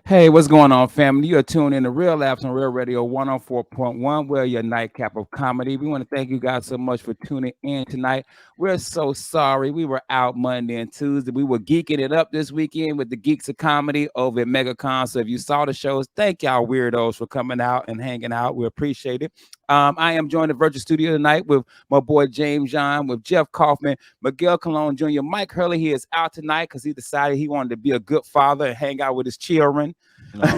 Hey, what's going on, family? You are tuned in to Real Laughs on Real Radio 104.1. We're your nightcap of comedy. We want to thank you guys so much for tuning in tonight. We're so sorry. We were out Monday and Tuesday. We were geeking it up this weekend with the Geeks of Comedy over at MegaCon. So if you saw the shows, thank y'all weirdos for coming out and hanging out. We appreciate it. I am joined in the virtual studio tonight with my boy James John, with Jeff Kaufman, Miguel Colon Jr., Mike Hurley. He is out tonight because he decided he wanted to be a good father and hang out with his children. These kids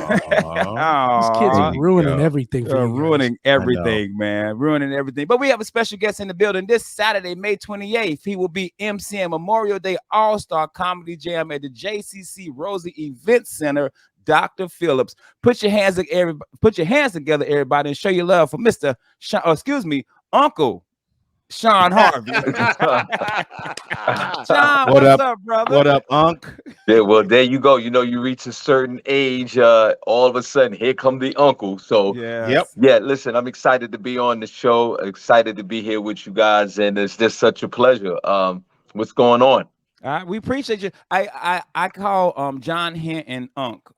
are ruining everything for you. Ruining everything, man. Ruining everything. But we have a special guest in the building this Saturday, May 28th. He will be MCing Memorial Day All-Star Comedy Jam at the JCC Rosie Event Center. Dr. Phillips. Put your hands together, everybody, and show your love for Mr. Uncle Shawn Harvey. Shawn, what's up, brother? What up, Unc? Yeah, well, there you go. You know, you reach a certain age, all of a sudden, here come the uncle. So, yeah, listen, I'm excited to be on the show, excited to be here with you guys, and it's just such a pleasure. What's going on? We appreciate you. I call John Hinton Uncle.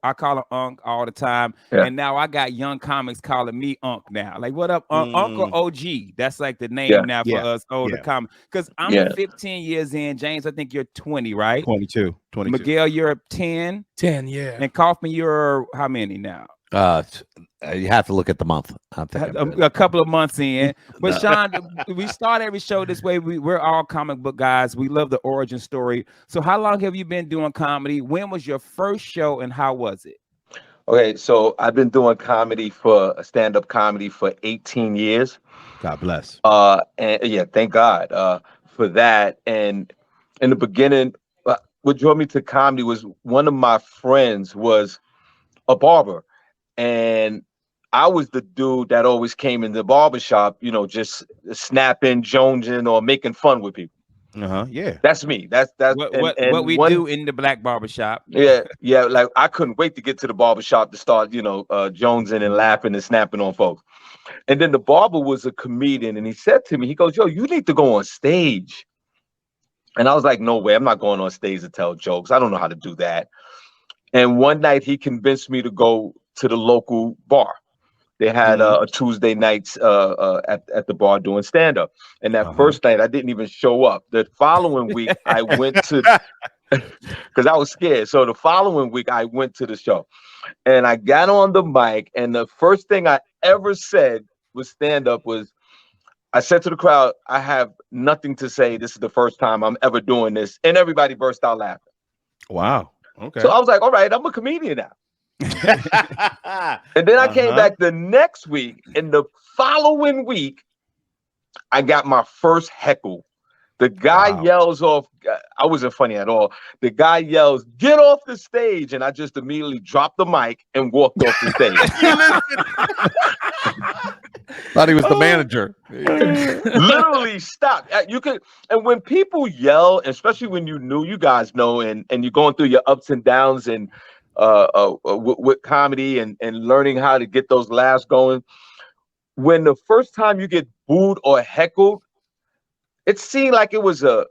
I call him Unc all the time. Yeah. And now I got young comics calling me Unc now. Like, what up, Uncle OG? That's like the name now for us older comics. Because I'm 15 years in. James, I think you're 20, right? 22. Miguel, you're 10. 10, yeah. And Kaufman, you're how many now? You have to look at the month. A couple of months in. But Shawn, we start every show this way. We're all comic book guys. We love the origin story. So how long have you been doing comedy? When was your first show and how was it? Okay, so I've been doing stand-up comedy for 18 years. God bless. And thank God for that. And in the beginning, what drew me to comedy was one of my friends was a barber. And I was the dude that always came in the barbershop, just snapping, jonesing, or making fun with people. Yeah. That's me. That's what we do in the black barbershop. Yeah. Like I couldn't wait to get to the barbershop to start, jonesing and laughing and snapping on folks. And then the barber was a comedian, and he said to me, he goes, "Yo, you need to go on stage." And I was like, "No way, I'm not going on stage to tell jokes. I don't know how to do that." And one night he convinced me to go to the local bar. They had a Tuesday nights at the bar doing stand-up. And that first night I didn't even show up. The following week I went to, because I was scared. So the following week I went to the show and I got on the mic, and the first thing I ever said was stand-up was, I said to the crowd, "I have nothing to say. This is the first time I'm ever doing this." And everybody burst out laughing. Wow. Okay. So I was like, all right, I'm a comedian now. And then I came back the next week, and the following week, I got my first heckle. The guy yells off, I wasn't funny at all. The guy yells, "Get off the stage." And I just immediately dropped the mic and walked off the stage. Thought he was the manager. Literally stopped. And when people yell, especially when you guys know, and you're going through your ups and downs and with comedy and learning how to get those laughs going, when the first time you get booed or heckled, it seemed like it was a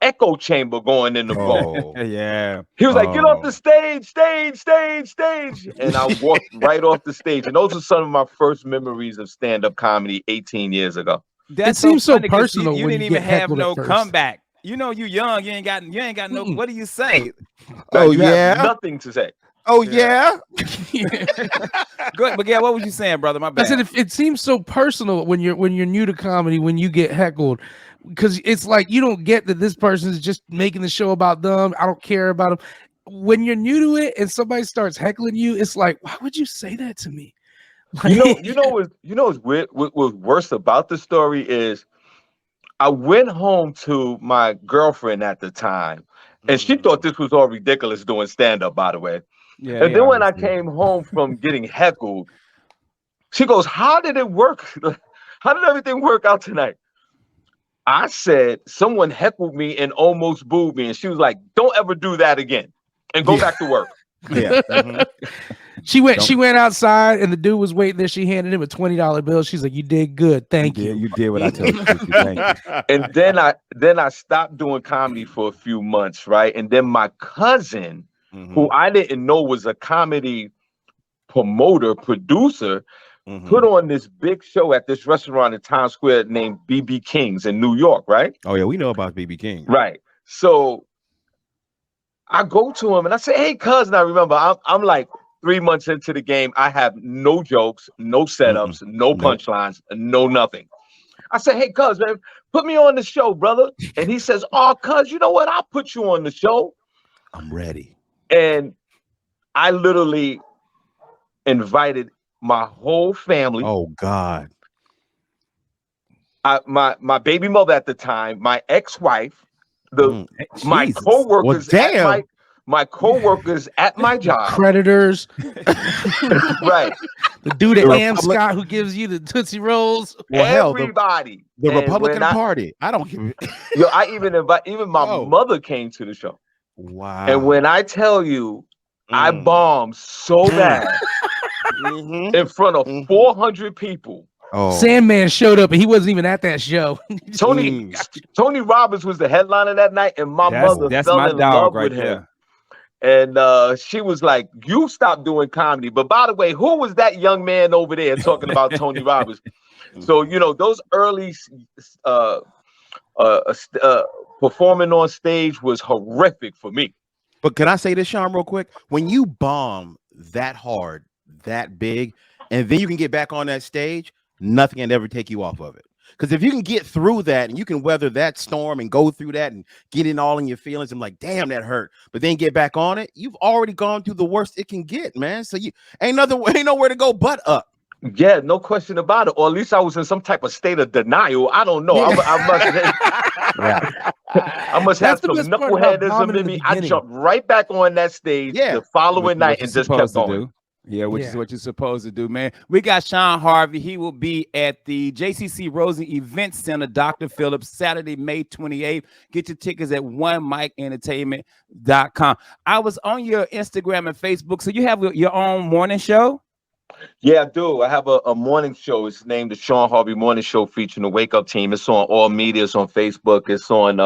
echo chamber going in the bar. Yeah. He was like, "Get off the stage, stage." And I walked right off the stage. And those are some of my first memories of stand-up comedy 18 years ago. It seems so personal. You when didn't you even get have heckled no at first. comeback. You young. You ain't got no. What do you say? You have nothing to say. Oh yeah. Good, Miguel. What was you saying, brother? My bad. I said it seems so personal when you're new to comedy, when you get heckled, because it's like you don't get that this person is just making the show about them. I don't care about them. When you're new to it and somebody starts heckling you, it's like, why would you say that to me? What's weird? What was worse about the story is, I went home to my girlfriend at the time, and she thought this was all ridiculous doing stand-up, by the way. Yeah, and then when I came home from getting heckled, she goes, "How did it work? How did everything work out tonight?" I said, "Someone heckled me and almost booed me." And she was like, "Don't ever do that again and go back to work." Yeah. She went outside and the dude was waiting there. She handed him a $20 bill. She's like, "You did good. Thank you. You did what I told you to do. Thank you." And then I stopped doing comedy for a few months, right? And then my cousin who I didn't know was a comedy promoter, producer, put on this big show at this restaurant in Times Square named BB King's in New York, right? Oh yeah, we know about BB King. Right. So I go to him and I say, hey, cousin, I remember I'm like 3 months into the game. I have no jokes, no setups, no punchlines, no nothing. I said, hey, cuz, man, put me on the show, brother. And he says, oh, cuz, you know what? I'll put you on the show. I'm ready. And I literally invited my whole family. Oh God. My baby mother at the time, my ex-wife, my Jesus. co-workers, Well, my co-workers at my job. Creditors. Right. The dude at Scott who gives you the Tootsie Rolls. Well, hell, Everybody. the And Republican when Party. I don't give it. Yo, I even my mother came to the show. Wow. And when I tell you, I bombed so bad in front of 400 people. Oh. Sandman showed up and he wasn't even at that show. Tony Robbins was the headliner that night, and my mother fell in love with him. And she was like, you stop doing comedy. But by the way, who was that young man over there talking about Tony Robbins? So, you know, those early performing on stage was horrific for me. But can I say this, Shawn, real quick? When you bomb that hard, that big, and then you can get back on that stage, nothing can ever take you off of it. Because if you can get through that and you can weather that storm and go through that and get in all in your feelings and like, damn, that hurt, but then get back on it, you've already gone through the worst it can get, man. So you ain't nowhere to go but up. Yeah, no question about it. Or at least I was in some type of state of denial. I don't know. I must have some knuckleheadism in me. I jumped right back on that stage the following night and just kept going. Yeah, which is what you're supposed to do, man. We got Shawn Harvey. He will be at the JCC Rosen Event Center, Dr. Phillips, Saturday, May 28th. Get your tickets at onemikeNtertainment.com. I was on your Instagram and Facebook. So you have your own morning show? Yeah, I do. I have a morning show. It's named the Shawn Harvey Morning Show featuring the Wake Up Team. It's on all media. It's on Facebook. It's on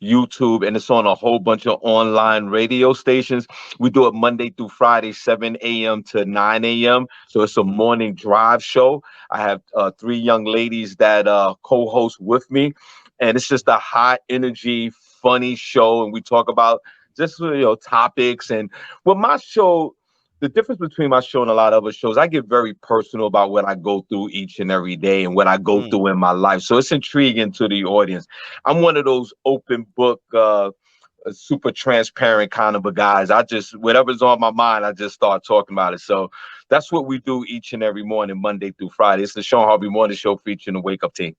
YouTube. And it's on a whole bunch of online radio stations. We do it Monday through Friday, 7 a.m. to 9 a.m. So it's a morning drive show. I have 3 young ladies that co-host with me. And it's just a high energy, funny show. And we talk about just, topics. And with my show, the difference between my show and a lot of other shows, I get very personal about what I go through each and every day and what I go through in my life. So it's intriguing to the audience. I'm one of those open book, super transparent kind of a guys. I just, whatever's on my mind, I just start talking about it. So that's what we do each and every morning, Monday through Friday. It's the Shawn Harvey Morning Show featuring the Wake Up Team.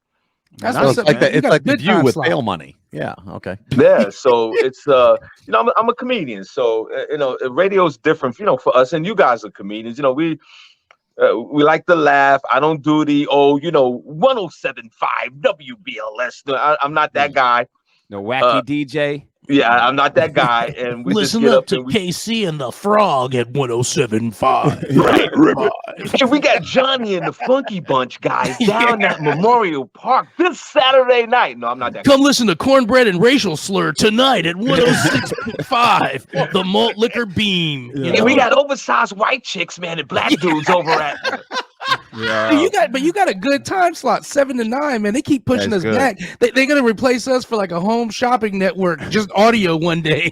That's it's like the View with bail money. Yeah. Okay. Yeah. So it's I'm a comedian. So radio is different, for us, and you guys are comedians. We like to laugh. I don't do the 107.5 WBLS. I'm not that guy. The wacky DJ. Yeah, I'm not that guy. And we listen just get up to KC and the Frog at 107.5. Right. Hey, we got Johnny and the Funky Bunch guys down at Memorial Park this Saturday night. No, I'm not that guy. Come listen to Cornbread and Racial Slur tonight at 106.5. The Malt Liquor Beam. And we got oversized white chicks, man, and black dudes over at. Yeah. You got a good time slot, 7 to 9, man. They keep pushing us back. They're gonna replace us for like a home shopping network, just audio one day.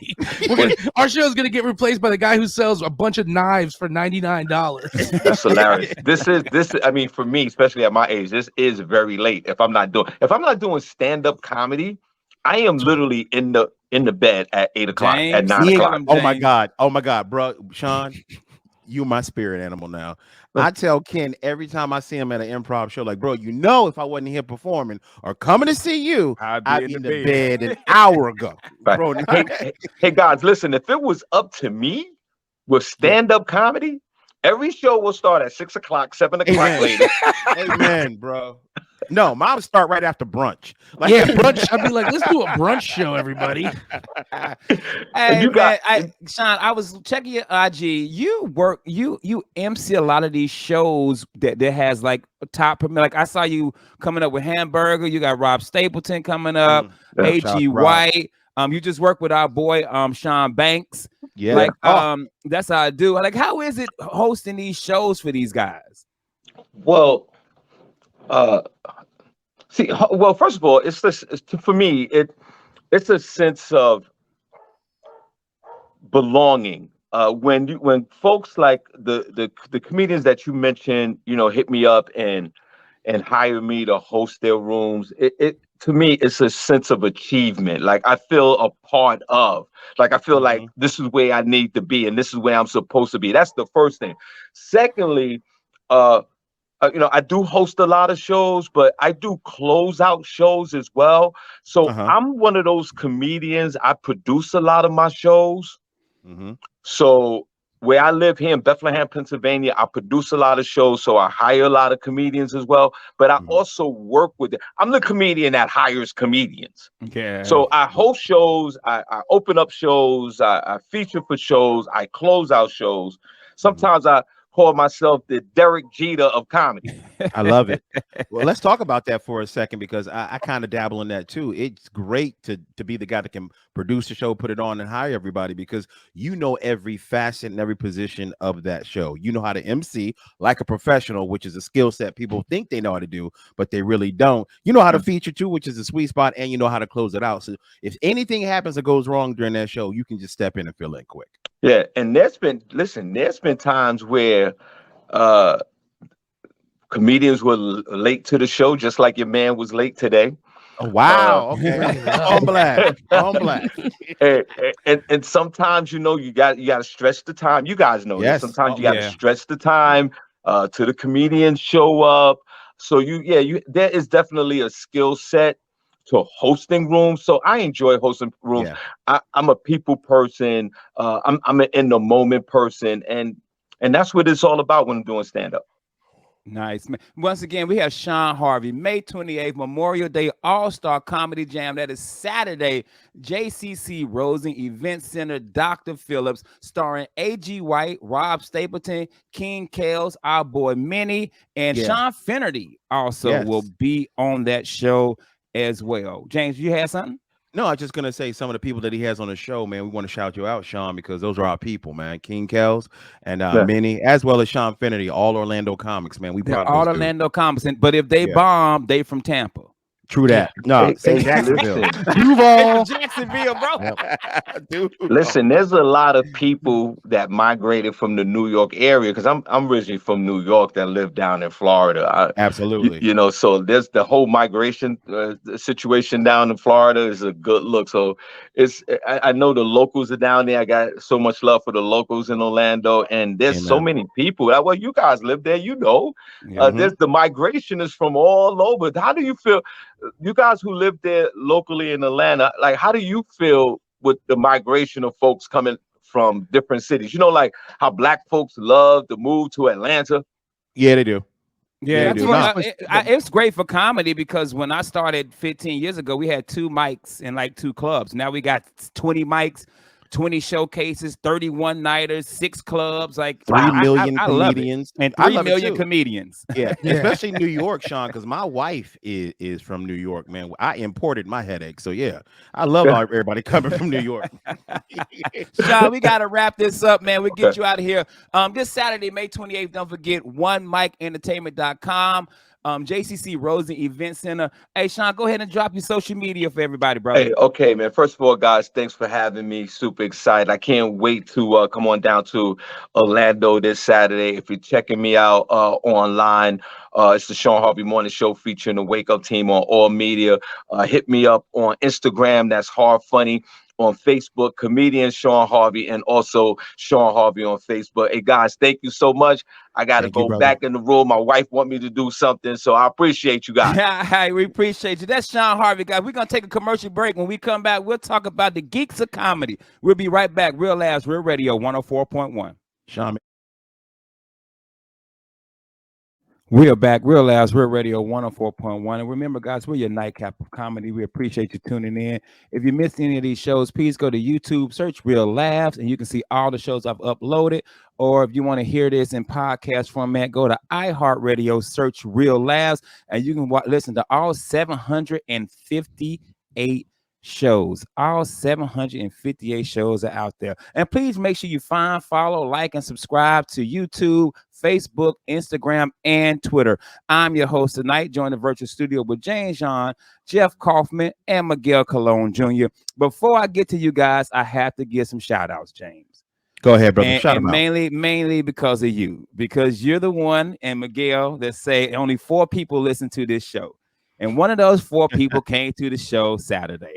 Our show's gonna get replaced by the guy who sells a bunch of knives for $99. That's hilarious. This I mean, for me, especially at my age, this is very late. If I'm not doing stand-up comedy, I am literally in the bed at 8 o'clock, at 9 o'clock. Oh my God, bro, Shawn, you my spirit animal now. I tell Ken every time I see him at an improv show, like, bro, if I wasn't here performing or coming to see you, I'd be in the bed an hour ago. Right. Bro, hey, guys, listen, if it was up to me with stand-up comedy, every show will start at 6 o'clock, 7 o'clock later. Amen, bro. No, mine would start right after brunch. Brunch. I'd be like, let's do a brunch show, everybody. Hey, Shawn, I was checking your IG. You MC a lot of these shows that has like top. Like I saw you coming up with Hamburger. You got Rob Stapleton coming up. A.G. White. You just work with our boy Sean Banks. Yeah. Like that's how I do. Like, how is it hosting these shows for these guys? Well, well, first of all, it's this for me. It's a sense of belonging. When folks like the comedians that you mentioned, hit me up and hire me to host their rooms, it to me it's a sense of achievement. Like I feel a part of. Like I feel like this is where I need to be and this is where I'm supposed to be. That's the first thing. Secondly, I do host a lot of shows, but I do close out shows as well. So I'm one of those comedians. I produce a lot of my shows. So where I live here in Bethlehem, Pennsylvania, I produce a lot of shows. So I hire a lot of comedians as well. But I also work with it. I'm the comedian that hires comedians. Yeah. So I host shows. I open up shows. I feature for shows. I close out shows. Sometimes I call myself the Derek Jeter of comedy. I love it. Well, let's talk about that for a second because I kind of dabble in that too. It's great to be the guy that can produce the show, put it on, and hire everybody because you know every facet and every position of that show. You know how to MC like a professional, which is a skill set people think they know how to do, but they really don't. You know how to feature too, which is a sweet spot, and you know how to close it out. So if anything happens or goes wrong during that show, you can just step in and fill in quick. Yeah, and there's been times where comedians were late to the show, just like your man was late today. Oh, wow. Okay. On black. And sometimes, you got to stretch the time. You guys know this. Sometimes you got to stretch the time to the comedians show up. So there is definitely a skill set to hosting rooms. So I enjoy hosting rooms. Yeah. I'm a people person. I'm an in the moment person. And that's what it's all about when I'm doing stand-up. Nice. Once again, we have Shawn Harvey, May 28th, Memorial Day All-Star Comedy Jam. That is Saturday, JCC Rosen Event Center, Dr. Phillips, starring A.G. White, Rob Stapleton, King Kales, our boy Minnie, and Sean Finnerty also will be on that show as well. James, you had something? No, I was just going to say some of the people that he has on the show, man, we want to shout you out, Sean, because those are our people, man. King Kels and Minnie, as well as Sean Finnerty, all Orlando comics, man. We proud of all Orlando comics, but if they bomb, they from Tampa. True that. No, Jacksonville. Duval. Jacksonville, bro. Dude. Listen, there's a lot of people that migrated from the New York area because I'm originally from New York that live down in Florida. Absolutely. So there's the whole migration situation down in Florida is a good look. So I know the locals are down there. I got so much love for the locals in Orlando, and there's so many people. Well, you guys live there, there's the migration is from all over. How do you feel? You guys who live there locally in Atlanta, like, how do you feel with the migration of folks coming from different cities? Like how Black folks love to move to Atlanta. Yeah, they do. Yeah, it's great for comedy because when I started 15 years ago, we had 2 mics and like 2 clubs. Now we got 20 mics, 20 showcases, 31 nighters, 6 clubs, like 3 million comedians, and 3 million comedians. Yeah, especially New York, Sean, because my wife is from New York, man. I imported my headache, so yeah, I love everybody coming from New York. Sean, we gotta wrap this up, man. We'll get you out of here. This Saturday, May 28th. Don't forget OneMicEntertainment.com. JCC Rosen Event Center. Hey, Sean, go ahead and drop your social media for everybody, bro. Hey, okay, man. First of all, guys, thanks for having me. Super excited. I can't wait to come on down to Orlando this Saturday. If you're checking me out online, it's the Shawn Harvey Morning Show featuring the Wake Up Team on all media. Hit me up on Instagram. That's Hard Funny. On Facebook, comedian Shawn Harvey, and also Shawn Harvey on Facebook. Hey guys, thank you so much. I got to go back in the room. My wife want me to do something, so I appreciate you guys. Hey, we appreciate you. That's Shawn Harvey, guys. We're gonna take a commercial break. When we come back, we'll talk about the Geeks of Comedy. We'll be right back. Real Laughs, Real Radio, 104.1. Sean. We are back. Real Laughs, Real Radio 104.1. And remember, guys, we're your nightcap of comedy. We appreciate you tuning in. If you missed any of these shows, please go to YouTube, search Real Laughs, and you can see all the shows I've uploaded. Or if you want to hear this in podcast format, go to iHeartRadio, search Real Laughs, and you can listen to all 758 shows. All 758 shows are out there. And please make sure you find, follow, like, and subscribe to YouTube, Facebook, Instagram, and Twitter. I'm your host tonight, joined the virtual studio with James John, Jeff Kaufman, and Miguel Colon Jr. Before I get to you guys, I have to give some shout outs, James. Go ahead, brother. And, Shout and him out. mainly because of you, because you're the one, and Miguel, that say only 4 people listen to this show. And one of those 4 people came to the show Saturday.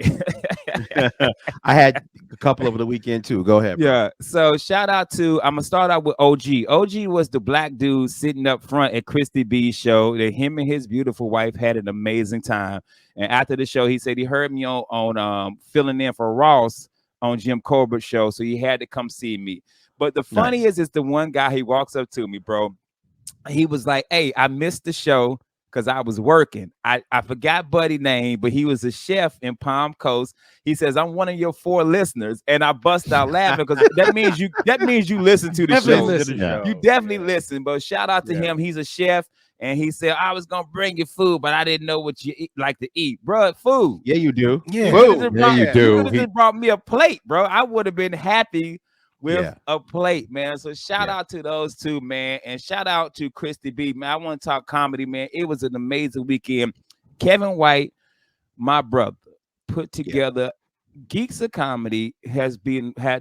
I had a couple over the weekend too. Go ahead. Bro. Yeah. So shout out to, I'm gonna start out with OG. OG was the black dude sitting up front at Christy B's show. That him and his beautiful wife had an amazing time. And after the show, he said he heard me on filling in for Ross on Jim Colbert's show, so he had to come see me. But the funniest is the one guy, he walks up to me, bro. He was like, "Hey, I missed the show because I was working. I forgot Buddy's name, but he was a chef in Palm Coast." He says, "I'm one of your 4 listeners," and I bust out laughing because that means you listen to the show. Listen. You definitely listen. But shout out to him. He's a chef. And he said, "I was gonna bring you food, but I didn't know what you like to eat, bro. Food." Yeah, you do. Yeah, food. You do. You just brought me a plate, bro. I would have been happy with Yeah. a plate, man. So shout out to those 2, man, and shout out to Christy B, man. I want to talk comedy, man. It was an amazing weekend. Kevin White, my brother, put together Geeks of Comedy. Had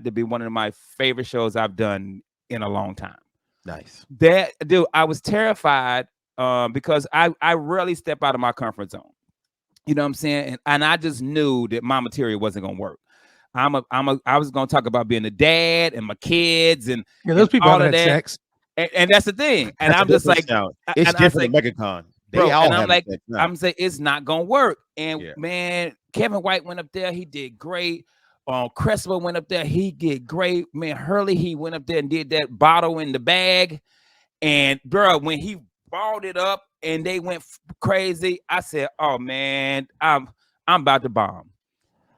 to be one of my favorite shows I've done in a long time. Nice. That dude, I was terrified. Because I rarely step out of my comfort zone. You know what I'm saying? And I just knew that my material wasn't gonna work. I was gonna talk about being a dad and my kids and those people all have of had that. sex. And that's the thing. And That's I'm just like, it's and different at MegaCon. They bro, all and I'm have like, sex now. I'm saying it's not gonna work. And man, Kevin White went up there, he did great. Cresswell went up there, he did great. Man, Hurley, he went up there and did that bottle in the bag. And bro, when he balled it up and they went crazy, I said, "Oh man, I'm about to bomb,"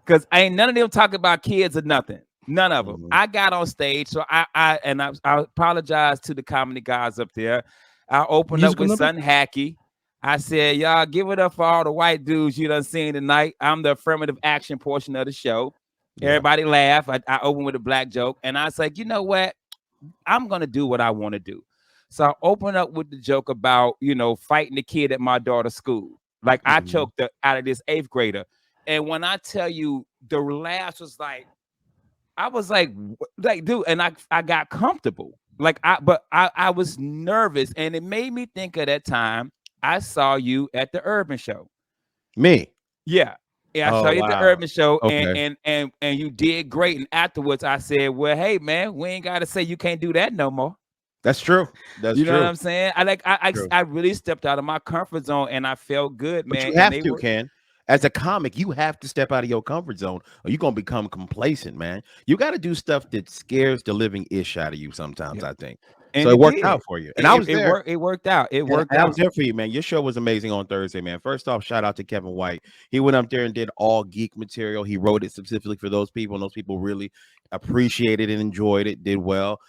because ain't none of them talking about kids or nothing. None of them. I got on stage, so I apologize to the comedy guys up there. I opened up with Son Hackey. I said, "Y'all give it up for all the white dudes you done seen tonight. I'm the affirmative action portion of the show." Everybody laugh. I opened with a black joke, and I was like, "You know what? I'm gonna do what I want to do." So I opened up with the joke about, fighting the kid at my daughter's school. Like I choked out of this 8th grader. And when I tell you, the laughs was like, I was like, dude, and I got comfortable. Like I was nervous, and it made me think of that time I saw you at the Urban Show. Me? Yeah. I saw you at the Urban Show, Okay. and you did great. And afterwards I said, "Well, hey man, we ain't gotta say you can't do that no more." That's true. That's you true. know what I'm saying? I really stepped out of my comfort zone and I felt good, man. But you have to, Ken. As a comic, you have to step out of your comfort zone or you're gonna become complacent, man. You got to do stuff that scares the living ish out of you sometimes, I think. And so it worked out for you. And I was there. It worked out. It worked out. I was there for you, man. Your show was amazing on Thursday, man. First off, shout out to Kevin White. He went up there and did all geek material. He wrote it specifically for those people, and those people really appreciated it, enjoyed it, did well.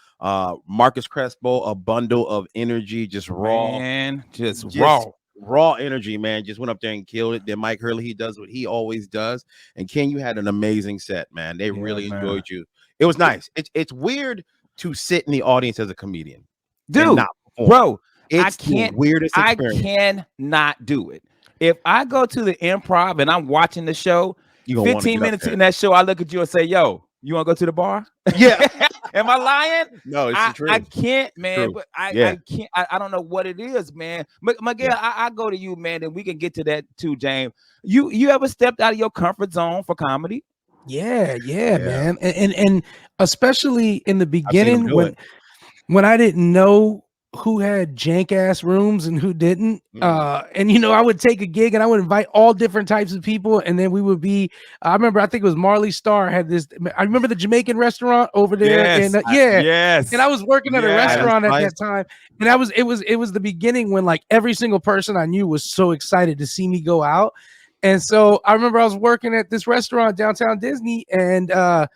Marcus Crespo, a bundle of energy, just raw, man, just raw energy, man. Just went up there and killed it. Then Mike Hurley, he does what he always does. And Ken, you had an amazing set, man. They really enjoyed you. It was nice. It's weird to sit in the audience as a comedian, dude. Bro, it's the weirdest experience. I cannot do it. If I go to the Improv and I'm watching the show, 15 minutes in that show, I look at you and say, "Yo, you want to go to the bar?" Yeah. Am I lying? No, it's true. I can't, man. But I can't. I don't know what it is, man. But Miguel, I go to you, man, and we can get to that too, James. You ever stepped out of your comfort zone for comedy? Yeah, man. And especially in the beginning when I didn't know who had jank ass rooms and who didn't. And I would take a gig and I would invite all different types of people, and then we would be I remember, I think it was Marley Starr had this. I remember the Jamaican restaurant over there. Yes, and yes. And I was working at a restaurant at that time. And it was the beginning when like every single person I knew was so excited to see me go out. And so I remember I was working at this restaurant downtown Disney, and I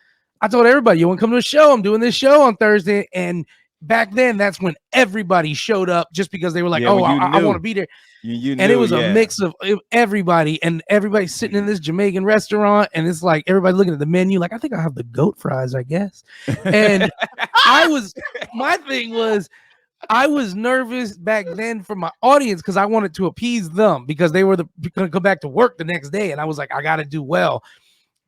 told everybody, "You want to come to a show? I'm doing this show on Thursday." And back then, that's when everybody showed up just because they were like, Yeah, oh, when you I want to knew. be there. You And it knew, was a yeah. mix of everybody, and everybody sitting in this Jamaican restaurant, and it's like everybody looking at the menu, like, I think I'll have the goat fries, I guess. And my thing was, I was nervous back then for my audience because I wanted to appease them because they were going to come back to work the next day, and I was like, I got to do well.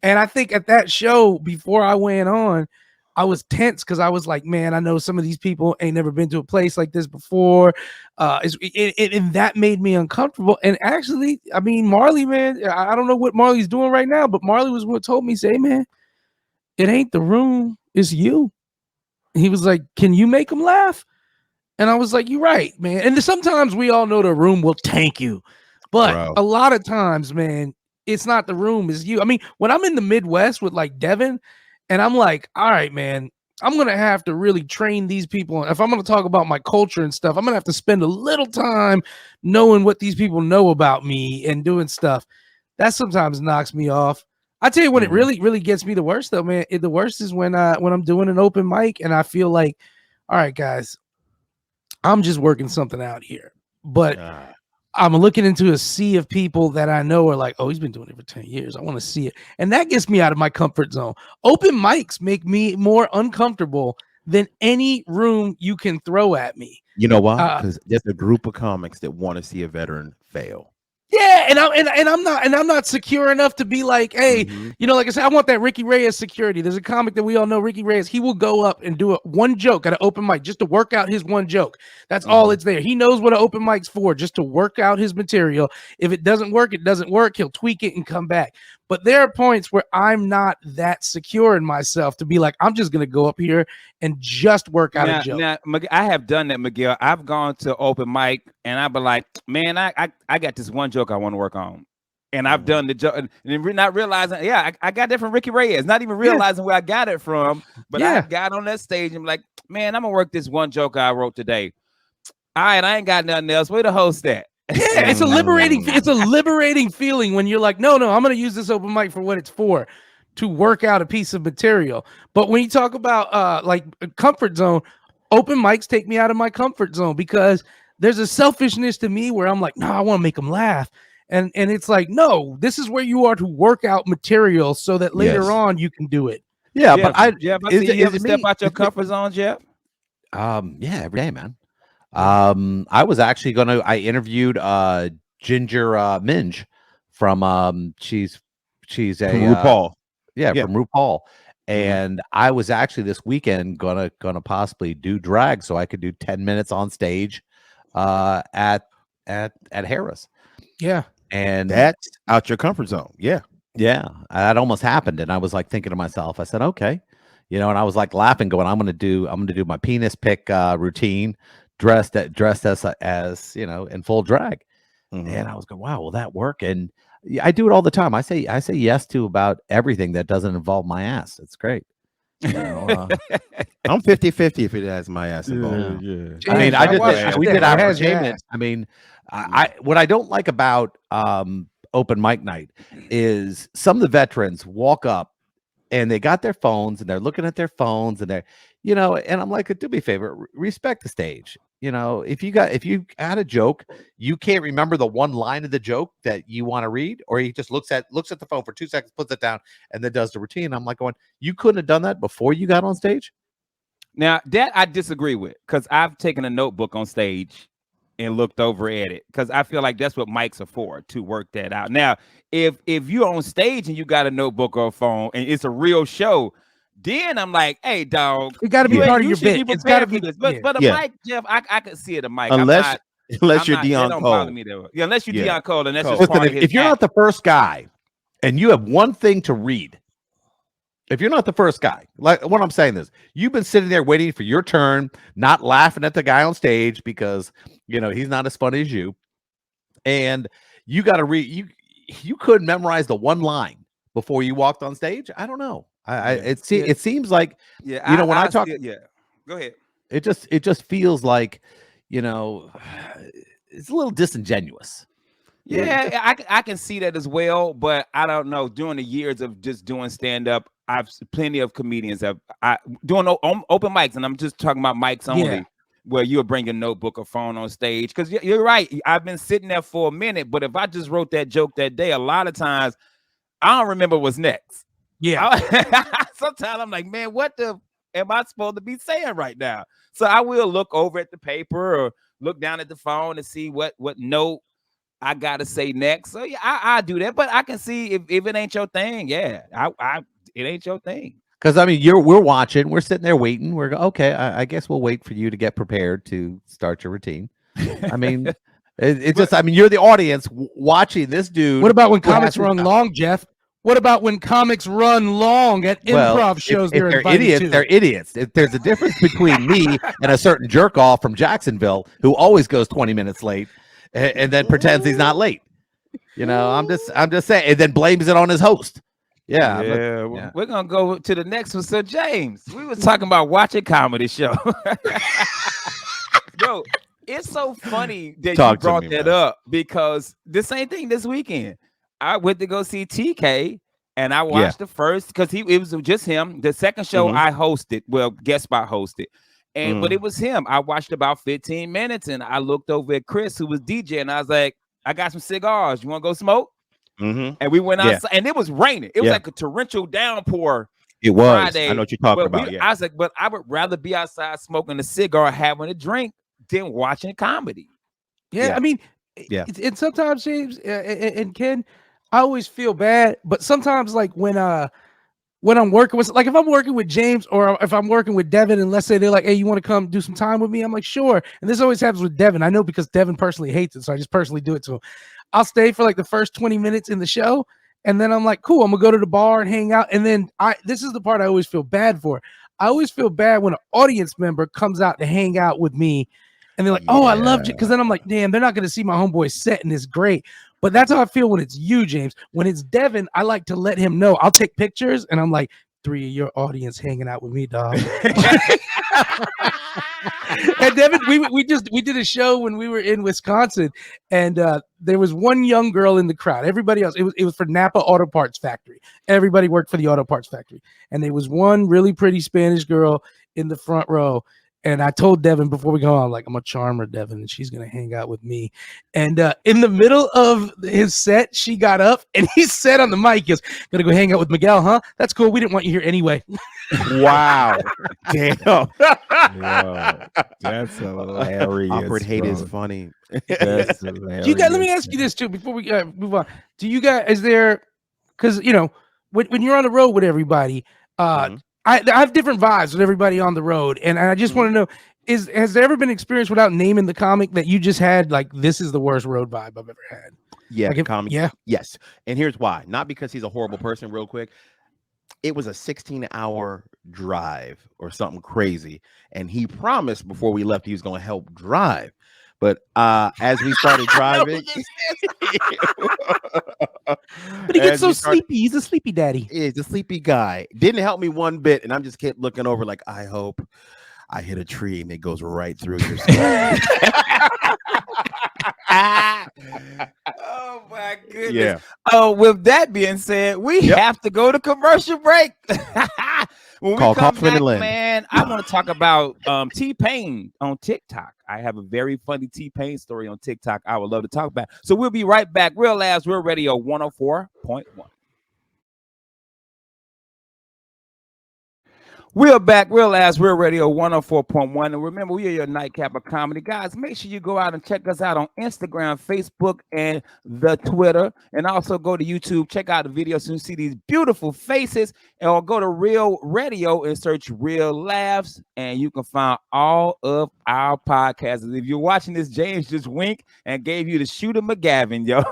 And I think at that show, before I went on, I was tense because I was like, man, I know some of these people ain't never been to a place like this before. And that made me uncomfortable. And actually, I mean, Marley, man, I don't know what Marley's doing right now, but Marley was what told me, say, man, it ain't the room, it's you. He was like, can you make them laugh? And I was like, you're right, man. And sometimes we all know the room will tank you. But a lot of times, man, it's not the room, it's you. I mean, when I'm in the Midwest with like Devin, and I'm like, all right, man, I'm going to have to really train these people. If I'm going to talk about my culture and stuff, I'm going to have to spend a little time knowing what these people know about me and doing stuff. That sometimes knocks me off. I tell you when it really, really gets me the worst, though, man. The worst is when I'm doing an open mic and I feel like, all right, guys, I'm just working something out here. But I'm looking into a sea of people that I know are like, oh, he's been doing it for 10 years. I want to see it. And that gets me out of my comfort zone. Open mics make me more uncomfortable than any room you can throw at me. You know why? Because there's a group of comics that want to see a veteran fail. Yeah, and I'm not secure enough to be like, hey, you know, like I said, I want that Ricky Reyes security. There's a comic that we all know, Ricky Reyes. He will go up and do one joke at an open mic just to work out his one joke. That's all it's there. He knows what an open mic's for, just to work out his material. If it doesn't work, it doesn't work. He'll tweak it and come back. But there are points where I'm not that secure in myself to be like, I'm just going to go up here and just work out a joke. Now, I have done that, Miguel. I've gone to open mic and I've been like, man, I got this one joke I want to work on. And I've done the joke and not realizing, I got that from Ricky Reyes, not even realizing where I got it from. But I got on that stage and I'm like, man, I'm going to work this one joke I wrote today. All right, I ain't got nothing else. Way to host that. Yeah, it's a liberating feeling when you're like, no, I'm going to use this open mic for what it's for, to work out a piece of material. But when you talk about like comfort zone, open mics take me out of my comfort zone because there's a selfishness to me where I'm like, no, I want to make them laugh. And it's like, no, this is where you are to work out material so that later on you can do it. Yeah, Jeff, but Jeff, you ever step out your comfort zone, Jeff? Yeah, every day, man. I was actually I interviewed Ginger Minge from she's a from RuPaul. From RuPaul. And I was actually this weekend gonna possibly do drag so I could do 10 minutes on stage at Harris. Yeah. And that's out your comfort zone. Yeah. Yeah. That almost happened. And I was like thinking to myself, I said, okay. You know, and I was like laughing, going, I'm gonna do my penis pick routine dressed as you know, in full drag. And I was going, wow, will that work? And I do it all the time. I say yes to about everything that doesn't involve my ass. It's great. You know, I'm 50-50 if it has my ass involved. I mean, we did entertainment. I mean, what I don't like about open mic night is some of the veterans walk up and they got their phones and they're looking at their phones and they're, you know, and I'm like, do me a favor, respect the stage. You know, if you had a joke, you can't remember the one line of the joke that you want to read, or he just looks at the phone for 2 seconds, puts it down, and then does the routine. I'm like going, you couldn't have done that before you got on stage? Now, that I disagree with, because I've taken a notebook on stage and looked over at it, because I feel like that's what mics are for, to work that out. Now, if you're on stage and you got a notebook or a phone and it's a real show, then I'm like, hey, dog, it got to be part of your bit. It's got to be this. But a mic, Jeff, I could see it a mic. Unless you're Dion Cole. Bother me though. Yeah, unless you're Dion Cole, and that's just part of his if you're not the first guy and you have one thing to read, if you're not the first guy, like what I'm saying is, you've been sitting there waiting for your turn, not laughing at the guy on stage because, you know, he's not as funny as you, and you got to read. You couldn't memorize the one line before you walked on stage. I don't know. It seems like, you know, when I talk, go ahead. It just feels like, you know, it's a little disingenuous. Yeah, I can see that as well, but I don't know. During the years of just doing stand up, I've plenty of comedians have doing open mics, and I'm just talking about mics only, where you'll bring a notebook or phone on stage. Because you're right, I've been sitting there for a minute, but if I just wrote that joke that day, a lot of times I don't remember what's next. Yeah. Sometimes I'm like, man, what the am I supposed to be saying right now? So I will look over at the paper or look down at the phone and see what note I gotta say next. So yeah, I do that, but I can see if it ain't your thing, it ain't your thing. Because I mean, we're watching, we're sitting there waiting. We're okay. I guess we'll wait for you to get prepared to start your routine. I mean, it's just, I mean, you're the audience watching this dude. What about when comics run long, Jeff? What about when comics run long at improv shows? If they're idiots. They're idiots. There's a difference between me and a certain jerk off from Jacksonville who always goes 20 minutes late and then pretends he's not late. You know, I'm just saying, and then blames it on his host. Yeah. We're gonna go to the next one. So James, we were talking about watching comedy show. Bro, it's so funny that you brought that up because the same thing this weekend. I went to go see TK and I watched the first because it was just him. The second show I hosted, guest spot hosted. And but it was him. I watched about 15 minutes and I looked over at Chris, who was DJ, and I was like, I got some cigars. You want to go smoke? And we went outside and it was raining. It was like a torrential downpour. It was. Friday. I know what you're talking about. I was like, but I would rather be outside smoking a cigar, having a drink, than watching comedy. I mean, and sometimes, James and Ken, I always feel bad, but sometimes like when I'm working with, like if I'm working with James or if I'm working with Devin, and let's say they're like, hey, you want to come do some time with me? I'm like, sure. And this always happens with Devin. I know because Devin personally hates it, so I just personally do it to him. I'll stay for like the first 20 minutes in the show, and then I'm like, cool, I'm gonna go to the bar and hang out. And then this is the part I always feel bad for. I always feel bad when an audience member comes out to hang out with me, and they're like, oh, I loved you. Because then I'm like, damn, they're not gonna see my homeboy set, and it's great. But that's how I feel when it's you, James. When it's Devin, I like to let him know. I'll take pictures, and I'm like, 3 of your audience hanging out with me, dog. And Devin, we did a show when we were in Wisconsin, and there was one young girl in the crowd. Everybody else, it was for Napa Auto Parts Factory. Everybody worked for the Auto Parts Factory, and there was one really pretty Spanish girl in the front row. And I told Devin before we go on, like, I'm gonna charm her, Devin, and she's gonna hang out with me. And in the middle of his set, she got up and he said on the mic, he goes, gonna go hang out with Miguel, huh? That's cool. We didn't want you here anyway. Wow. Damn. Whoa, that's hilarious. Awkward hate is funny. That's hilarious. You guys, let me ask you this too before we move on. Do you guys, is there, because you know, when you're on the road with everybody, I have different vibes with everybody on the road, and I just want to know, has there ever been an experience without naming the comic that you just had, like, this is the worst road vibe I've ever had? Yeah, like comic. Yes. And here's why. Not because he's a horrible person, real quick. It was a 16-hour drive or something crazy, and he promised before we left he was going to help drive. But as we started driving, but he gets so sleepy. He's a sleepy daddy. He's a sleepy guy. Didn't help me one bit, and I'm just kept looking over like, I hope I hit a tree and it goes right through your skull. Oh my goodness. Yeah. Oh, with that being said, we have to go to commercial break. When we come back, man, I want to talk about T-Pain on TikTok. I have a very funny T-Pain story on TikTok I would love to talk about. So we'll be right back. Real Labs, Real Radio 104.1. We're back, Real Labs, Real Radio 104.1. And remember, we are your nightcap of comedy. Guys, make sure you go out and check us out on Instagram, Facebook, and the Twitter. And also go to YouTube, check out the videos so you see these beautiful faces. Or go to Real Radio and search Real Labs, and you can find all of our podcasts. If you're watching this, James just winked and gave you the Shooter McGavin, yo.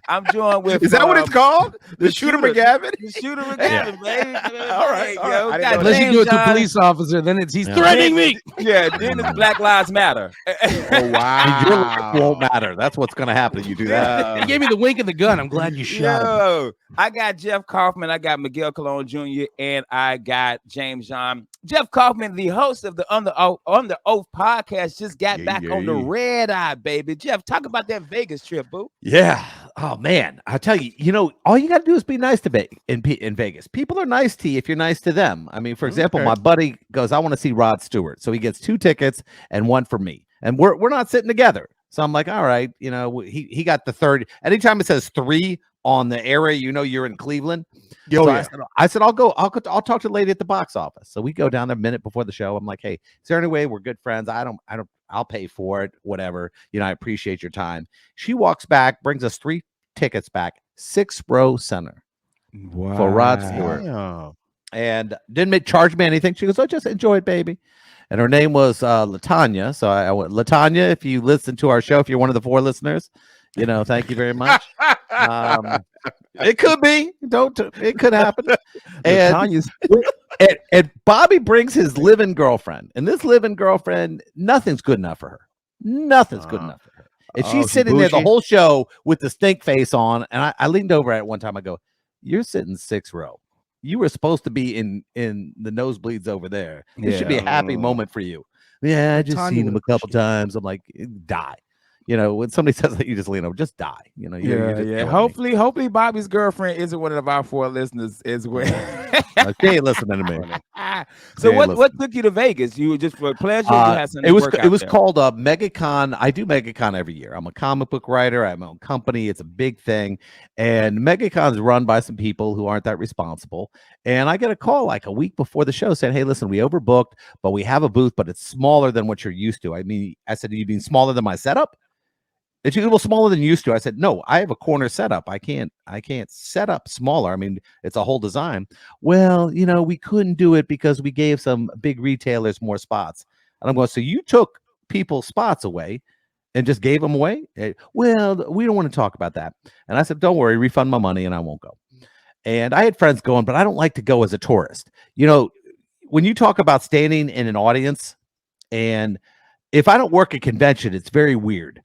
I'm joined with. Is that what it's called? The Shooter McGavin? The Shooter McGavin, baby. All right. Yo. Unless you do it to a police officer, then he's threatening me. Yeah, then it's Black Lives Matter. Oh, wow. Your life won't matter. That's what's going to happen. You do that. He gave me the wink and the gun. I'm glad you shot him. I got Jeff Kaufman, I got Miguel Colon Jr., and I got James John. Jeff Kaufman, the host of the On the Oath podcast, just got back on the red eye, baby. Jeff, talk about that Vegas trip, boo. Yeah. Oh man, I tell you, all you got to do is be nice to in Vegas. People are nice to you if you're nice to them. I mean, for example, my buddy goes, "I want to see Rod Stewart," so he gets 2 tickets and 1 for me, and we're not sitting together. So I'm like, all right, he got the third. Anytime it says 3 on the area, you're in Cleveland. Oh, so yeah. I said, I'll talk to the lady at the box office. So we go down there a minute before the show. I'm like, hey, is there any way we're good friends? I'll pay for it, whatever. I appreciate your time. She walks back, brings us 3 tickets back, 6th row center for Rod Stewart. Wow. And didn't charge me anything. She goes, oh, just enjoy it, baby. And her name was Latanya. So I went, Latanya, if you listen to our show, if you're one of the 4 listeners, thank you very much. It could be. It could happen. And, and Bobby brings his living girlfriend. And this living girlfriend, nothing's good enough for her. Nothing's good enough for her. And she's sitting there the whole show with the stink face on. And I leaned over at it one time. I go, you're sitting 6th row. You were supposed to be in the nosebleeds over there. It should be a happy moment for you. Yeah, I just seen him a couple times. I'm like, die. When somebody says that, you just lean over, just die. You're Hopefully Bobby's girlfriend isn't one of our 4 listeners as well. She ain't listening to me. So what took you to Vegas? You were just for pleasure? You had it was called MegaCon. I do MegaCon every year. I'm a comic book writer. I have my own company. It's a big thing. And MegaCon is run by some people who aren't that responsible. And I get a call like a week before the show saying, hey, listen, we overbooked, but we have a booth, but it's smaller than what you're used to. I said, you mean smaller than my setup? It's a little smaller than you used to. I said, no, I have a corner setup. I can't set up smaller. I mean, it's a whole design. Well, we couldn't do it because we gave some big retailers more spots. And I'm going, so you took people's spots away and just gave them away? Well, we don't want to talk about that. And I said, don't worry, refund my money and I won't go. And I had friends going, but I don't like to go as a tourist. When you talk about standing in an audience, and if I don't work a convention, it's very weird.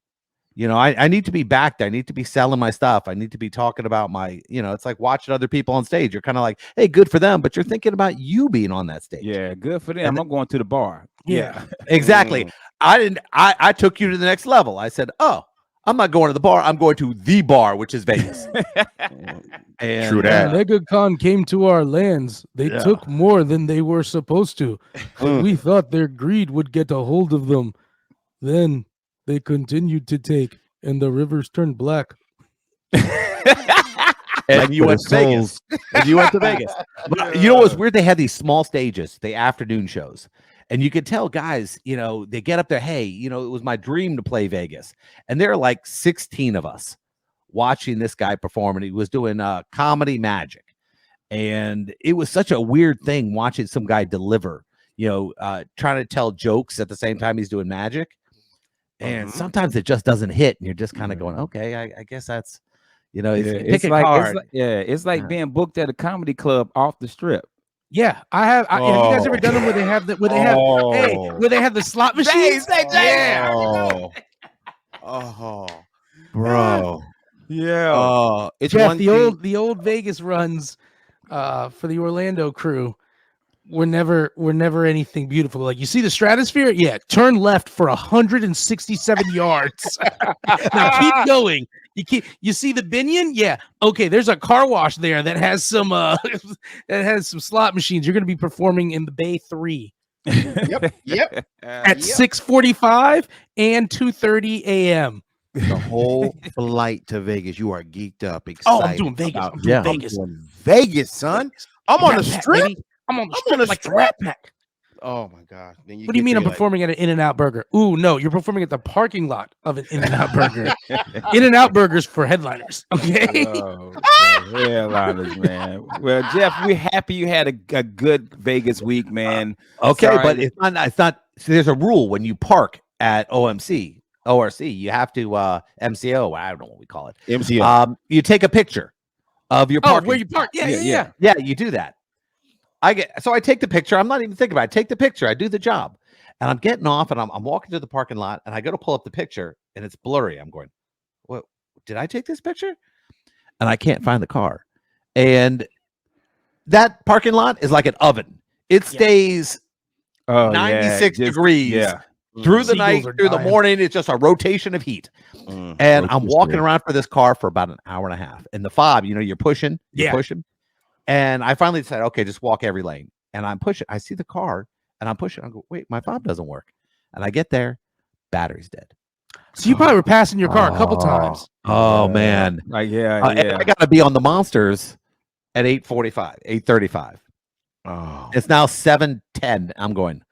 I need to be back there. I need to be selling my stuff. I need to be talking about my, it's like watching other people on stage. You're kind of like, hey, good for them. But you're thinking about you being on that stage. Yeah, good for them. I'm going to the bar. Yeah, exactly. I took you to the next level. I said, oh, I'm not going to the bar. I'm going to the bar, which is Vegas. And, true that. MegaCon came to our lands. They took more than they were supposed to. We thought their greed would get a hold of them. Then they continued to take, and the rivers turned black. And you went to Vegas. And you went to Vegas. But you know what's weird? They had these small stages, the afternoon shows. And you could tell guys, they get up there, hey, it was my dream to play Vegas. And there are like 16 of us watching this guy perform. And he was doing comedy magic. And it was such a weird thing watching some guy deliver, trying to tell jokes at the same time he's doing magic. And sometimes it just doesn't hit, and you're just kind of going, okay, I guess that's, it's like being booked at a comedy club off the strip. Yeah, have you guys ever done them where they have where they have the slot machines? Bro. Yeah. It's Jeff, the old Vegas runs for the Orlando crew were never anything beautiful. Like, you see the stratosphere? Yeah, turn left for 167 yards. Now keep going. You see the Binion? Yeah. Okay, there's a car wash there that has some slot machines. You're going to be performing in the Bay 3. Yep. At 6:45 and 2:30 a.m. The whole flight to Vegas, you are geeked up, excited. Oh, I'm doing Vegas. I'm doing Vegas. I'm doing Vegas, son. I'm on the strip. Baby. I'm on the strip like the Rat Pack. Oh my God! Then What do you mean I'm performing at an In-N-Out Burger? Ooh, no, you're performing at the parking lot of an In-N-Out Burger. In-N-Out Burgers for headliners. Okay. Headliners, man. Well, Jeff, we're happy you had a good Vegas week, man. Okay, sorry. But it's not. So there's a rule when you park at ORC. You have to MCO. I don't know what we call it. MCO. You take a picture of your parking. Where you park? Yeah. You do that. I take the picture. I'm not even thinking about it. I take the picture. I do the job. And I'm getting off and I'm walking to the parking lot and I go to pull up the picture and it's blurry. I'm going, what? Did I take this picture? And I can't find the car. And that parking lot is like an oven. It stays 96 degrees through the Seagulls night, are through the dying. morning. It's just a rotation of heat. And I'm walking around for this car for about an hour and a half. In the fob, you're pushing, pushing. And I finally decided, okay, just walk every lane. And I'm pushing. I see the car and I'm pushing. I go, wait, my fob doesn't work. And I get there, battery's dead. So you probably were passing your car a couple times. Oh man. Like And I gotta be on the monsters at 8:45, 8:35. Oh. It's now 7:10. I'm going,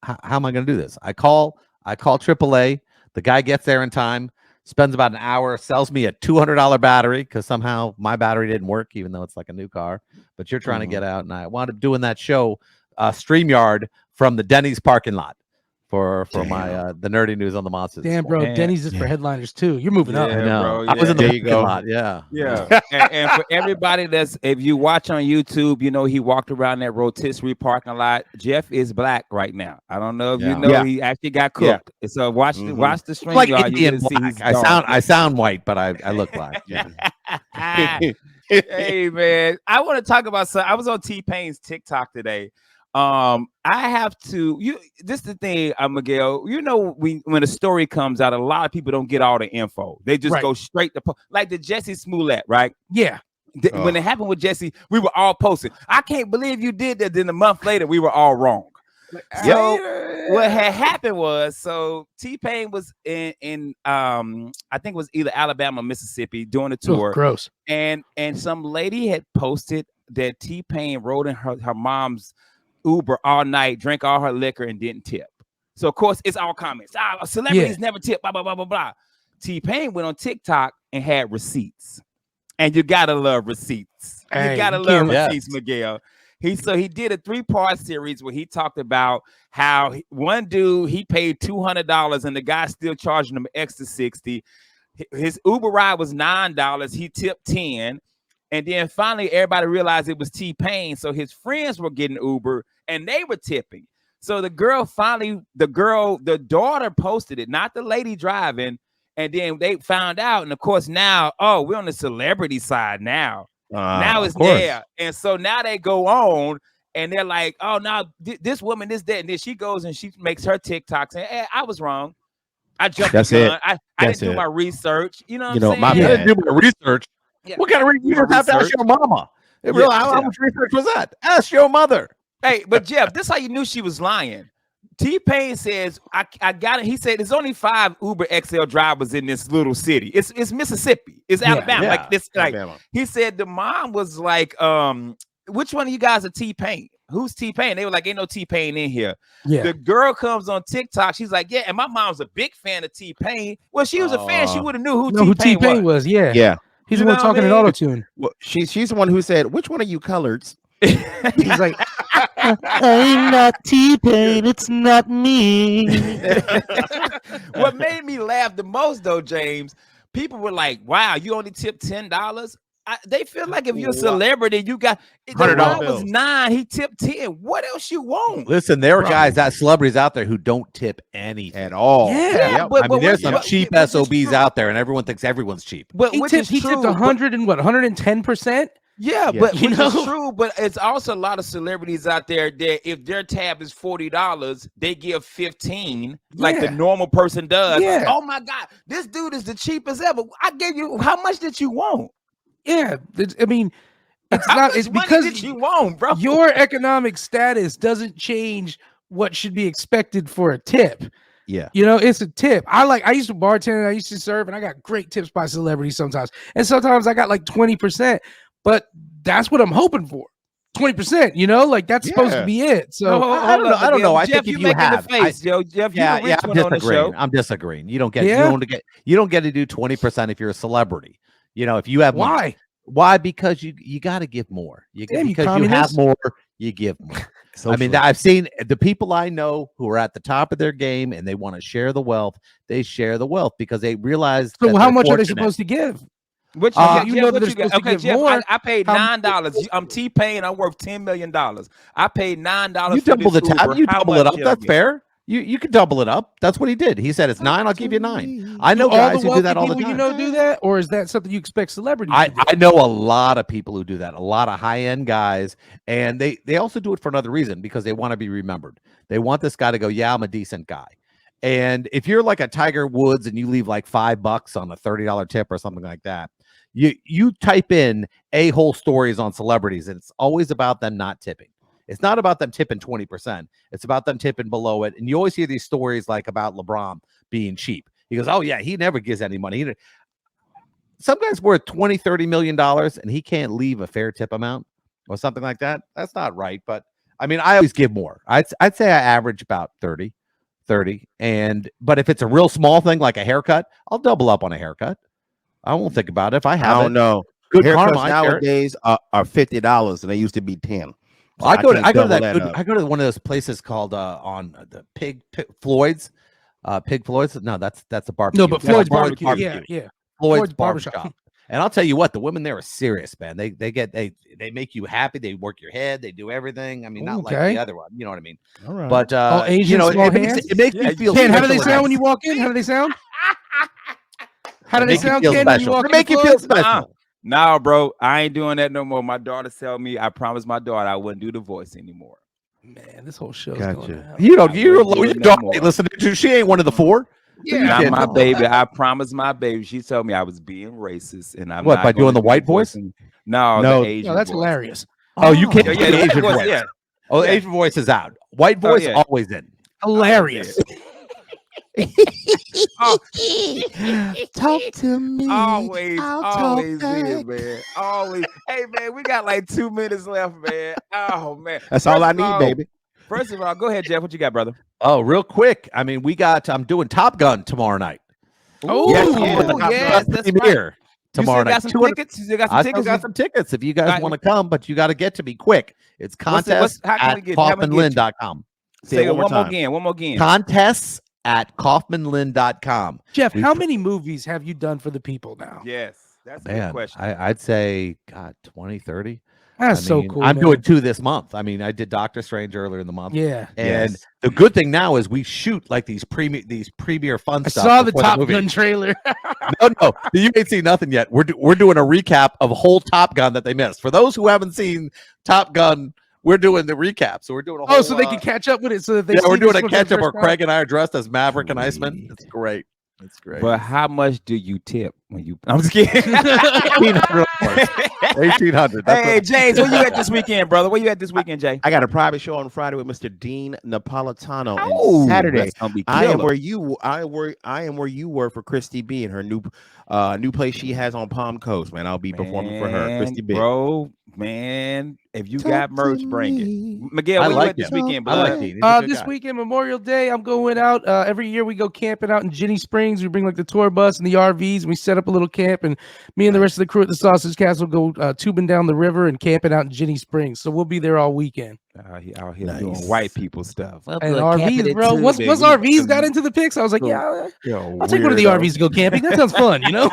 how am I gonna do this? I call AAA. The guy gets there in time, spends about an hour, sells me a $200 battery because somehow my battery didn't work, even though it's like a new car. But you're trying to get out, and I wound up doing that show, StreamYard from the Denny's parking lot for my the nerdy news on the monsters. Damn, bro, Denny's is for headliners too. You're moving up. I know. Bro, I was in the There you parking go. lot. Yeah. and for everybody if you watch on YouTube, he walked around that rotisserie parking lot. Jeff is black right now. I don't know if you know he actually got cooked. So watch the stream. Like y'all. Indian black. I sound white, but I look black. Hey man, I want to talk about something. I was on T-Pain's TikTok today. I have to. This is the thing, Miguel. When a story comes out, a lot of people don't get all the info. They just go straight to like the Jesse Smollett, right? Yeah. When it happened with Jesse, we were all posting. I can't believe you did that. Then a month later, we were all wrong. So what had happened was, T-Pain was in I think it was either Alabama or Mississippi doing a tour. Gross. And some lady had posted that T-Pain rode in her mom's Uber all night, drank all her liquor, and didn't tip. So of course it's all comments. Celebrities never tip. Blah blah blah blah blah. T-Pain went on TikTok and had receipts, and you gotta love receipts. Hey, you gotta love receipts, Miguel. He did a 3-part series where he talked about how one dude he paid $200 and the guy still charging him extra $60. His Uber ride was $9. He tipped 10. And then finally, everybody realized it was T-Pain. So his friends were getting Uber and they were tipping. So the daughter posted it, not the lady driving. And then they found out. And of course, now, we're on the celebrity side now. Now it's there. And so now they go on and they're like, now this woman, this, that. And then she goes and she makes her TikTok saying, hey, I was wrong. I jumped the gun. I didn't do my research. You know what I'm saying? I didn't do my research. Yeah. What kind of research? You don't have to ask your mama. How much research was that? Ask your mother. Hey, but Jeff, this is how you knew she was lying. T-Pain says, I got it. He said there's only 5 Uber XL drivers in this little city. It's Mississippi. It's Alabama. Yeah. Like this, Alabama. He said the mom was like, which one of you guys are T-Pain? Who's T-Pain? They were like, ain't no T-Pain in here. Yeah. The girl comes on TikTok. She's like, yeah, and my mom's a big fan of T-Pain. Well, she was a fan. She would have knew who T-Pain was. Yeah. Yeah. He's the one talking in auto-tune. Well, she's the one who said, which one of you coloreds? He's like, I'm not T-Pain, it's not me. What made me laugh the most, though, James, people were like, wow, you only tipped $10? They feel like if you're a celebrity, you got $100 was 9, he tipped 10. What else you want? Listen, there are guys, celebrities out there who don't tip anything At all. Yeah, there's some cheap SOBs out there, and everyone thinks everyone's cheap. But he tipped 100 and what, 110%? Yeah, but which is true. But it's also a lot of celebrities out there that if their tab is $40, they give 15, like the normal person does. Yeah. Oh my God, this dude is the cheapest ever. I gave you how much did you want? Yeah, I mean, it's How not. much It's money because did you want, bro. your economic status doesn't change what should be expected for a tip. Yeah. It's a tip. I used to bartend, I used to serve, and I got great tips by celebrities sometimes. And sometimes I got like 20%, but that's what I'm hoping for. 20%, like that's supposed to be it. So I don't know. I Jeff, think if you you making have, the face, yo. Jeff, I'm disagreeing. show. I'm disagreeing. You don't get you don't get to do 20% if you're a celebrity. If you have why? Why? Because you got to give more. Because you have more, you give more. I mean, I've seen the people I know who are at the top of their game and they want to share the wealth. They share the wealth because they realize. So how much are they supposed to give? What you got? Okay, Jeff, more. I paid $9. I'm T-Pain. I'm worth $10 million. I paid $9. You double the tab. Uber. You How double it much up. did I That's get? fair. You can double it up. That's what he did. He said it's 9. I'll give you 9. I know guys who do that all the time. Do that, or is that something you expect celebrities to do? I know a lot of people who do that. A lot of high end guys, and they also do it for another reason because they want to be remembered. They want this guy to go, yeah, I'm a decent guy. And if you're like a Tiger Woods and you leave like $5 on a $30 tip or something like that, you type in a-hole stories on celebrities, and it's always about them not tipping. It's not about them tipping 20%. It's about them tipping below it. And you always hear these stories like about LeBron being cheap. He goes, oh yeah, he never gives any money. Some guy's worth $20-30 million and he can't leave a fair tip amount or something like that. That's not right. But I mean, I always give more. I'd say I average about 30. But if it's a real small thing like a haircut, I'll double up on a haircut. I won't think about it if I have. I don't know. Good haircuts karma nowadays are $50 and they used to be 10. So I go to one of those places called on the Pig Floyd's. Pig Floyd's. No, that's a barbecue. No, but Floyd's barbecue. Yeah. Floyd's barbershop. And I'll tell you what, the women there are serious, man. They make you happy. They work your head. They do everything. I mean, not like the other one. You know what I mean? All right. But Asian it makes me feel. Ken, how do they sound when you walk in? How do they sound? How do they sound, Ken, when you walk in? Make you feel special. Nah, bro, I ain't doing that no more. My daughter tell me, I promised my daughter I wouldn't do the voice anymore. Man, this whole show's Gotcha. going out. Your daughter ain't listening to. She ain't one of the four. Yeah, not my baby. I promised my baby. She told me I was being racist, and I'm what not by doing the white voice? No, the Asian. No, that's voice. hilarious. Oh, you can't. Yeah, The Asian voice. Yeah. Oh, the Asian voice is out. White voice always in. Hilarious. Talk to me. Always back. is, man. Always. Hey, man, we got like 2 minutes left, man. Oh, man. That's all I need, baby. First of all, go ahead, Jeff. What you got, brother? Oh, real quick. I mean, I'm doing Top Gun tomorrow night. Oh, yes, that's premiere right. Tomorrow night. You still got some tickets? If you guys want to come, but you got to get to me quick. It's contest at kaufmanlynn.com. Say it one more again. Contests at kaufmanlynn.com. Jeff, how many movies have you done for the people now? Yes, that's a good question. I'd say, God, 20, 30. That's so cool. I'm doing 2 this month. I mean, I did Doctor Strange earlier in the month. Yeah. And the good thing now is we shoot like these premier fun stuff. I saw the Top Gun trailer. No, you ain't seen nothing yet. We're doing a recap of whole Top Gun that they missed. For those who haven't seen Top Gun, we're doing the recap. So we're doing a whole. Oh, so they can catch up with it. So that they. We're doing a catch up where Craig and I are dressed as Maverick and Iceman. It's great. It's great. But how much do you tip when you? I'm just kidding. 1,800. Hey, James, where you at this weekend, brother? Where you at this weekend, Jay? I got a private show on Friday with Mr. Dean Napolitano. Oh, and Saturday, I am killer. where you were for Christy B and her new place she has on Palm Coast. Man, I'll be performing for her, Christy B. Bro, man, if you got merch, bring it. Miguel, where you at this weekend, I brother? like This weekend, Memorial Day, I'm going out. Every year we go camping out in Ginny Springs. We bring like the tour bus and the RVs, and we set up a little camp. And me and the rest of the crew at the Sausage Castle go tubing down the river and camping out in Ginny Springs. So we'll be there all weekend. Out here doing white people stuff. And RVs, bro. Once RVs got into the pics, I was like, I'll take one of the RVs to go camping. That sounds fun, you know?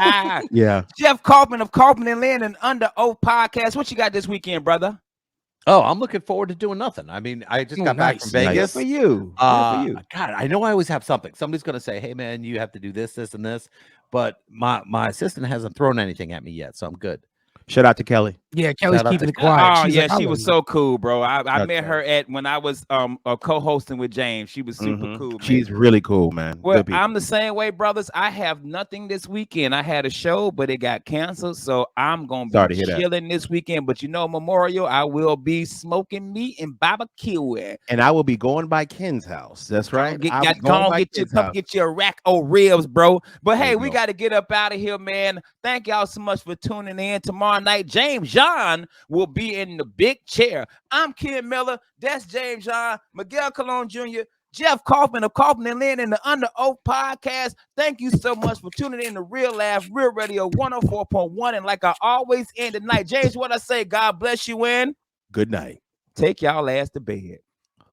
Yeah. Jeff Kaufman of Kaufman and Land and Under Oath Podcast. What you got this weekend, brother? Oh, I'm looking forward to doing nothing. I mean, I just got back from Vegas. Good for you. God, I know I always have something. Somebody's going to say, hey, man, you have to do this, this, and this. But my assistant hasn't thrown anything at me yet, so I'm good. Shout out to Kelly. Yeah, Kelly's keeping it quiet. She was so cool, bro. I met her when I was co-hosting with James. She was super cool. Man. She's really cool, man. Well, I'm the same way, brothers. I have nothing this weekend. I had a show, but it got canceled, so I'm gonna be chilling this weekend. But Memorial, I will be smoking meat and barbecuing. And I will be going by Ken's house. That's right. Get your rack of ribs, bro. But hey, we got to get up out of here, man. Thank y'all so much for tuning in. Tomorrow night, James John will be in the big chair. I'm Ken Miller. That's James John, Miguel Colon Jr., Jeff Kaufman of Kaufman and Lynn in the Under Oath Podcast. Thank you so much for tuning in to Real Laugh, Real Radio 104.1. And like I always end the night, James, what I say, God bless you and good night. Take y'all ass to bed.